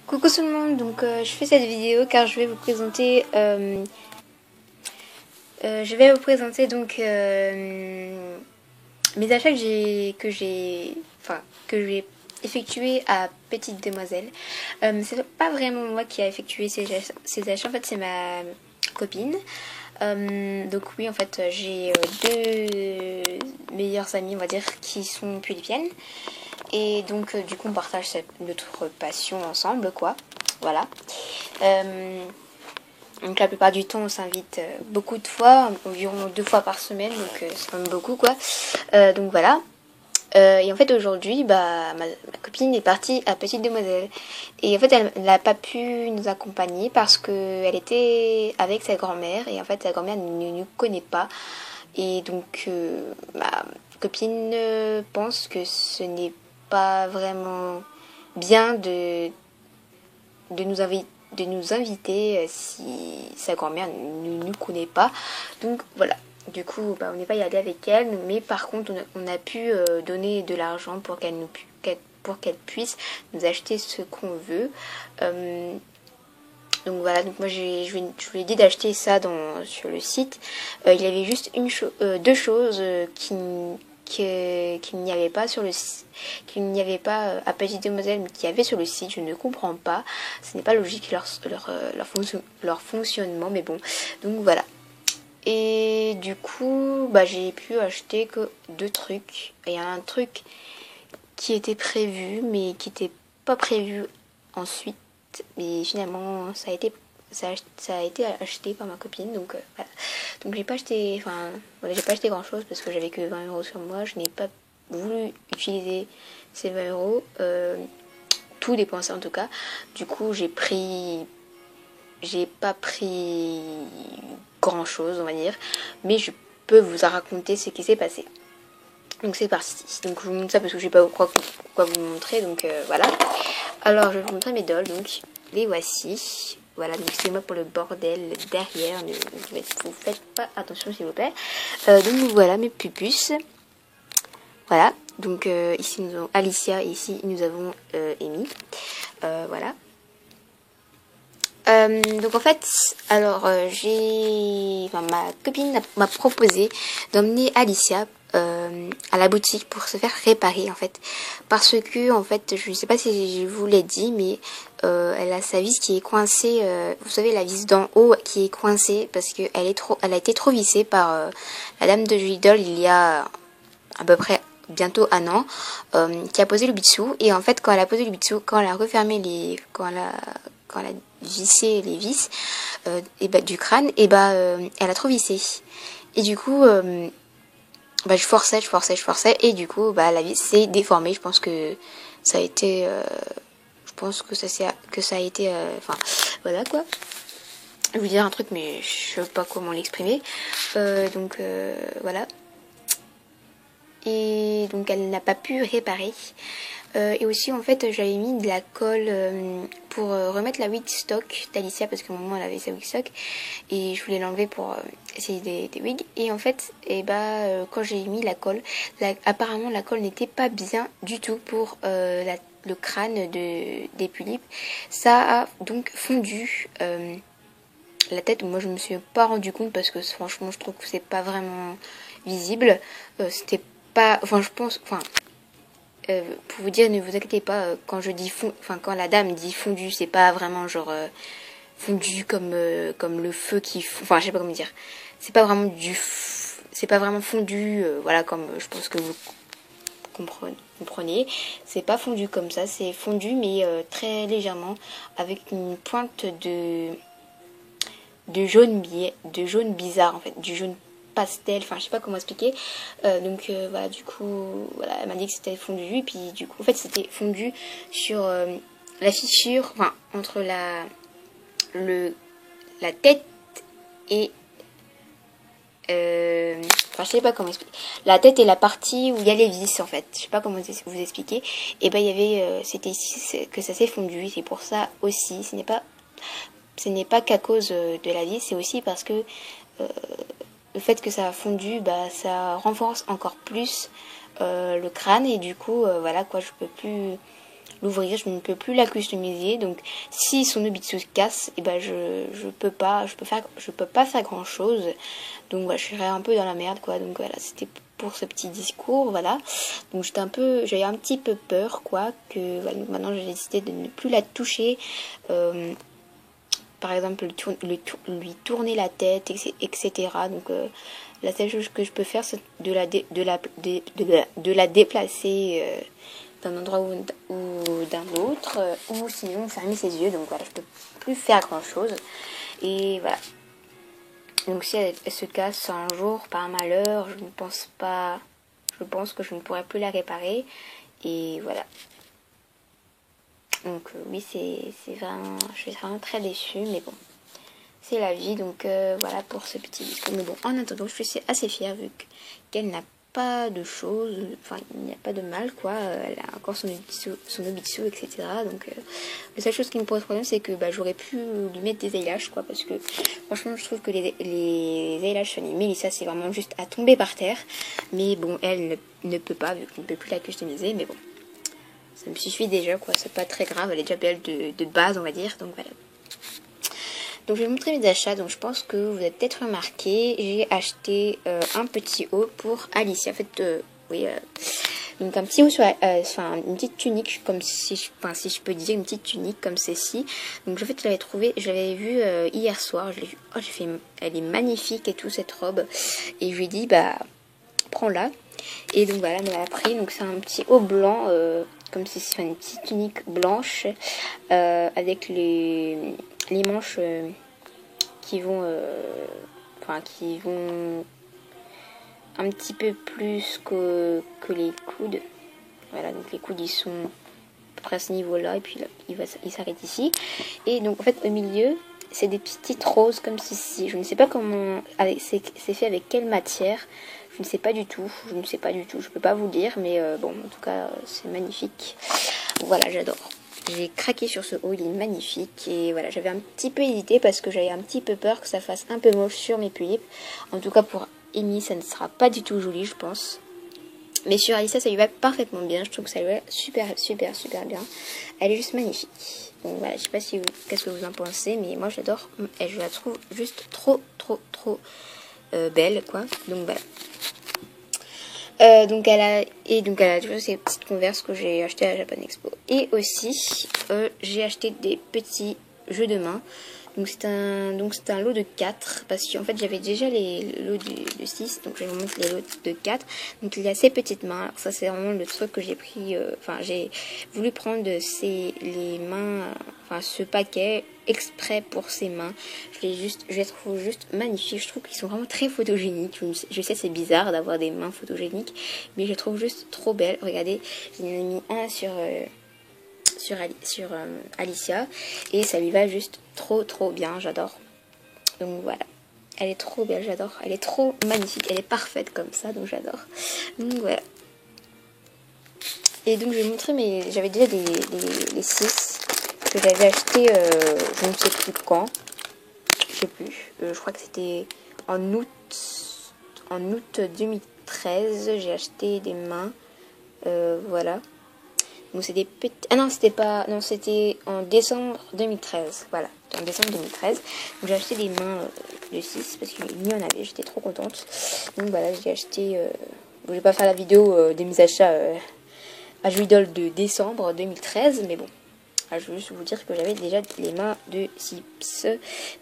Coucou tout le monde, donc je fais cette vidéo car je vais vous présenter mes achats que j'ai effectués à Petite Demoiselle. C'est pas vraiment moi qui a effectué ces achats, en fait c'est ma copine. Donc oui, en fait j'ai deux meilleures amies, on va dire, qui sont philippiennes. Et donc du coup on partage notre passion ensemble, quoi. Voilà. Donc la plupart du temps on s'invite beaucoup de fois, environ 2 fois par semaine, donc c'est quand même beaucoup, quoi. Donc voilà. Et en fait aujourd'hui ma copine est partie à Petite Demoiselle. Et en fait elle n'a pas pu nous accompagner parce qu'elle était avec sa grand-mère. Et en fait sa grand-mère ne nous connaît pas. Et donc ma copine pense que ce n'est pas vraiment bien de nous inviter si sa grand-mère ne nous connaît pas. Donc voilà. Du coup, on n'est pas y allé avec elle, mais par contre, on a pu donner de l'argent pour qu'elle puisse nous acheter ce qu'on veut. Donc voilà, donc moi je lui ai dit d'acheter ça sur le site. Il y avait juste deux choses qu'il n'y avait pas à Petite Demoiselle, mais qu'il y avait sur le site. Je ne comprends pas. Ce n'est pas logique leur fonctionnement, mais bon. Donc voilà. Et du coup, j'ai pu acheter que 2 trucs. Il y a un truc qui était prévu, mais qui n'était pas prévu ensuite. Mais finalement, ça a été acheté par ma copine. Donc voilà. Donc j'ai pas acheté grand chose parce que j'avais que 20 € sur moi. Je n'ai pas voulu utiliser ces 20 €. Tout dépensé en tout cas. Du coup j'ai pas pris grand chose, on va dire, mais je peux vous raconter ce qui s'est passé. Donc c'est parti. Donc je vous montre ça parce que je sais pas quoi vous montrer. Donc voilà. Alors je vais vous montrer mes dolls. Donc les voici. Voilà, donc excusez-moi pour le bordel derrière. Vous faites pas attention s'il vous plaît. Donc voilà mes pupus. Voilà. Donc ici nous avons Alicia et ici nous avons Amy. Voilà. Donc en fait, alors ma copine m'a proposé d'emmener Alicia à la boutique pour se faire réparer, en fait, parce que en fait je ne sais pas si je vous l'ai dit, mais elle a sa vis qui est coincée, vous savez, la vis d'en haut qui est coincée parce que elle a été trop vissée par la dame de Julie Doll il y a à peu près bientôt un an, qui a posé le bitsou. Et en fait quand elle a posé le bitsou, quand elle a refermé quand elle a vissé les vis du crâne, elle a trop vissé. Et du coup je forçais et du coup la vis s'est déformée. Je pense que ça a été voilà, quoi. Je vais vous dire un truc, mais je sais pas comment l'exprimer. Donc voilà. Et donc elle n'a pas pu réparer. Et aussi en fait j'avais mis de la colle pour remettre la wig stock d'Alicia, parce qu'à un moment elle avait sa wig stock et je voulais l'enlever pour essayer des wigs. Et en fait quand j'ai mis la colle, apparemment la colle n'était pas bien du tout pour le crâne des polypes. Ça a donc fondu la tête. Moi je me suis pas rendu compte parce que franchement je trouve que c'est pas vraiment visible. C'était pas, je pense, pour vous dire, ne vous inquiétez pas, quand je dis quand la dame dit fondu, c'est pas vraiment genre fondu comme le feu qui je sais pas comment dire. C'est pas vraiment c'est pas vraiment fondu, voilà, comme je pense que vous comprenez. C'est pas fondu comme ça, c'est fondu mais très légèrement, avec une pointe de jaune bizarre, en fait, du jaune pastel, je sais pas comment expliquer. Donc voilà, du coup voilà, elle m'a dit que c'était fondu, et puis du coup en fait c'était fondu sur la fissure, entre la tête et je sais pas comment expliquer, la tête et la partie où il y a les vis, en fait, je sais pas comment vous expliquer. Et il y avait c'était ici que ça s'est fondu. C'est pour ça aussi, ce n'est pas qu'à cause de la vis, c'est aussi parce que le fait que ça a fondu, ça renforce encore plus le crâne. Et du coup voilà, quoi, je peux plus l'ouvrir, je ne peux plus la customiser. Donc si son Nobitsu se casse, et ben je peux pas faire grand chose. Donc voilà, je serais un peu dans la merde quoi. Donc voilà, c'était pour ce petit discours, voilà. Donc j'avais un petit peu peur quoi, que voilà, maintenant j'ai décidé de ne plus la toucher. Par exemple lui tourner la tête, etc. Donc la seule chose que je peux faire, c'est de la déplacer d'un endroit ou d'un autre, ou sinon fermer ses yeux. Donc voilà, je peux plus faire grand chose. Et voilà. Donc si elle se casse un jour par malheur, je pense que je ne pourrai plus la réparer. Et voilà. Donc oui, c'est vraiment, je suis vraiment très déçue, mais bon, c'est la vie. Donc voilà pour ce petit discours. Mais bon, en attendant, je suis assez fière vu qu'elle n'a pas de choses, enfin il n'y a pas de mal quoi. Elle a encore son Nobitsu, etc. Donc la seule chose qui me pose problème, c'est que j'aurais pu lui mettre des eyelashes quoi, parce que franchement je trouve que les eyelashes sur Mélissa c'est vraiment juste à tomber par terre. Mais bon, elle ne peut pas, vu qu'on ne peut plus la customiser, mais bon. Ça me suffit déjà quoi, c'est pas très grave, elle est déjà belle de base on va dire, donc voilà. Donc je vais vous montrer mes achats, donc je pense que vous avez peut-être remarqué, j'ai acheté un petit haut pour Alicia, en fait, oui, donc un petit haut sur, enfin une petite tunique, comme si je peux dire une petite tunique comme celle-ci. Donc en fait je l'avais vue hier soir, je l'ai vue, oh j'ai fait, elle est magnifique et tout cette robe, et je lui ai dit prends-la, et donc voilà, elle me l'a pris, donc c'est un petit haut blanc, comme si c'était une petite tunique blanche, avec les manches qui vont un petit peu plus que les coudes. Voilà, donc les coudes ils sont à peu près à ce niveau là, et puis là, il s'arrête ici. Et donc en fait au milieu c'est des petites roses comme ceci. Je ne sais pas comment c'est fait, avec quelle matière. Je ne sais pas du tout. Je peux pas vous dire, mais bon, en tout cas, c'est magnifique. Voilà, j'adore. J'ai craqué sur ce haut, il est magnifique. Et voilà, j'avais un petit peu hésité parce que j'avais un petit peu peur que ça fasse un peu moche sur mes pulipes. En tout cas, pour Amy, ça ne sera pas du tout joli, je pense. Mais sur Alicia, ça lui va parfaitement bien. Je trouve que ça lui va super bien. Elle est juste magnifique. Donc voilà, je sais pas si qu'est-ce que vous en pensez, mais moi j'adore. Je la trouve juste trop belle, quoi. Donc voilà. Donc elle a toujours ces petites Converse que j'ai acheté à la Japan Expo. Et aussi, j'ai acheté des petits jeux de main. Donc c'est un lot de 4, parce qu'en fait j'avais déjà les lots de 6, donc je vais vous montrer les lots de 4. Donc il y a ces petites mains. Alors ça c'est vraiment le truc que j'ai pris, j'ai voulu prendre les mains, ce paquet exprès pour ces mains. Je les trouve juste magnifiques. Je trouve qu'ils sont vraiment très photogéniques. Je sais c'est bizarre d'avoir des mains photogéniques, mais je les trouve juste trop belles. Regardez, j'en ai mis un sur Alicia, et ça lui va juste trop bien, j'adore. Donc voilà, elle est trop belle, j'adore, elle est trop magnifique, elle est parfaite comme ça, donc j'adore. Donc voilà. Et donc je vais montrer j'avais déjà les 6 que j'avais acheté je ne sais plus quand, je sais plus, je crois que c'était en août 2013, j'ai acheté des mains, voilà. Donc c'est des petits... Ah non, c'était en décembre 2013. Voilà, en décembre 2013. Donc j'ai acheté des mains de 6 parce qu'il y en avait, j'étais trop contente. Donc voilà, j'ai acheté... je vais pas faire la vidéo de mes achats à Juidol de décembre 2013, mais bon. Je veux juste vous dire que j'avais déjà les mains de 6.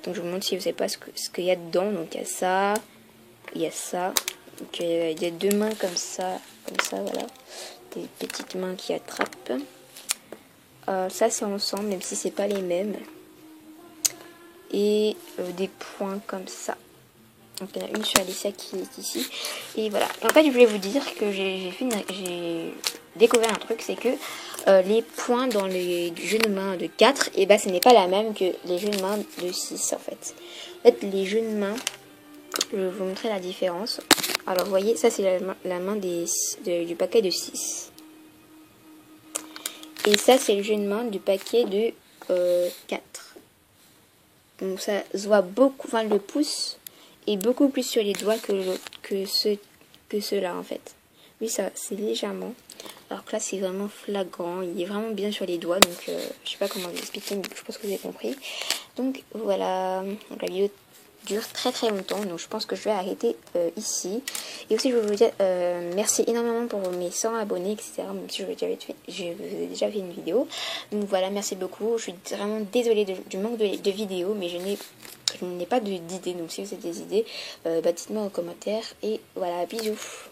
Donc je vous montre si vous savez pas ce qu'il y a dedans. Donc il y a ça, il y a ça. Donc il y a 2 mains comme ça, voilà. Des petites mains qui attrapent. Ça c'est ensemble, même si c'est pas les mêmes. Et des points comme ça. Donc il y en a une sur Alicia qui est ici. Et voilà. Et en fait je voulais vous dire que j'ai découvert un truc, c'est que les points dans les jeux de main de 4, et ce n'est pas la même que les jeux de main de 6 en fait. En fait les jeux de main, je vais vous montrer la différence. Alors vous voyez, ça c'est la main du paquet de 6. Et ça c'est le jeu de main du paquet de 4. Donc ça se voit beaucoup, le pouce est beaucoup plus sur les doigts que ceux-là en fait. Oui, ça c'est légèrement. Alors que là c'est vraiment flagrant, il est vraiment bien sur les doigts, donc je sais pas comment vous expliquer, mais je pense que vous avez compris. Donc voilà, donc la vidéo dure très longtemps, donc je pense que je vais arrêter ici. Et aussi je veux vous dire merci énormément pour mes 100 abonnés, etc. Même si je vous ai déjà fait une vidéo. Donc voilà, merci beaucoup. Je suis vraiment désolée du manque de vidéos, mais je n'ai pas d'idées. Donc si vous avez des idées, dites-moi en commentaire. Et voilà, bisous.